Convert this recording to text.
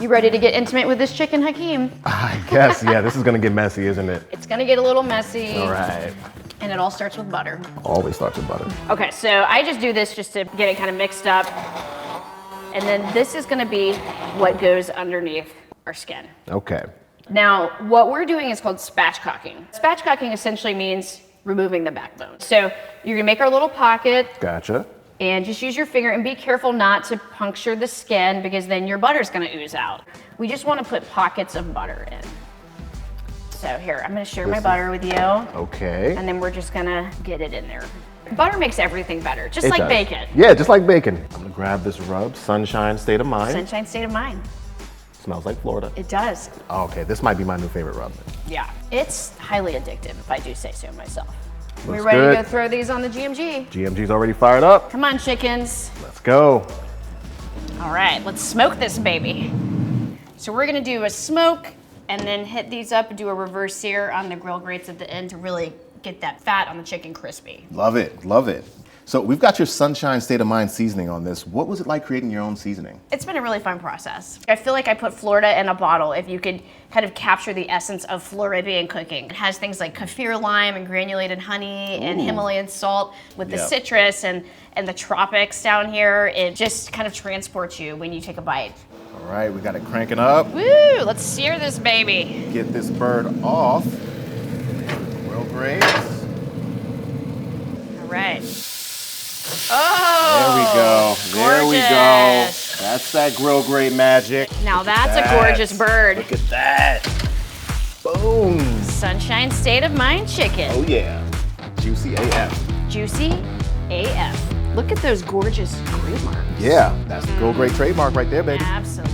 You ready to get intimate with this chicken, Hakim? I guess, yeah, this is gonna get messy, isn't it? It's gonna get a little messy. All right. And it all starts with butter. Always starts with butter. Okay, so I just do this just to get it kind of mixed up. And then this is gonna be what goes underneath our skin. Okay. Now, what we're doing is called spatchcocking. Spatchcocking essentially means removing the backbone. So you're gonna make our little pocket. Gotcha. And just use your finger and be careful not to puncture the skin because then your butter's gonna ooze out. We just wanna put pockets of butter in. So here, I'm gonna share my butter with you. Okay. And then we're just gonna get it in there. Butter makes everything better, just It like does. bacon. Yeah, just like bacon. I'm gonna grab this rub, Sunshine State of Mind. Sunshine State of Mind. Smells like Florida. It does. Oh, okay, this might be my new favorite rub. Yeah, it's highly addictive if I do say so myself. We Looks ready good. to go throw these on the GMG? GMG's already fired up. Come on, chickens. Let's go. All right, let's smoke this baby. So we're gonna do a smoke and then hit these up and do a reverse sear on the grill grates at the end to really get that fat on the chicken crispy. Love it, love it. So we've got your Sunshine State of Mind seasoning on this. What was it like creating your own seasoning? It's been a really fun process. I feel like I put Florida in a bottle if you could kind of capture the essence of Floridian cooking. It has things like kaffir lime and granulated honey and Himalayan salt with the citrus and the tropics down here. It just kind of transports you when you take a bite. All right, we got it cranking up. Woo, let's sear this baby. Get this bird off. GrillGrates. All right. Oh, There we go. gorgeous. That's that GrillGrate magic. Now that's a gorgeous bird. Look at that. Boom. Sunshine State of Mind chicken. Oh yeah. Juicy AF. Juicy AF. Look at those gorgeous grill marks. Yeah, that's the GrillGrate trademark right there, baby. Absolutely.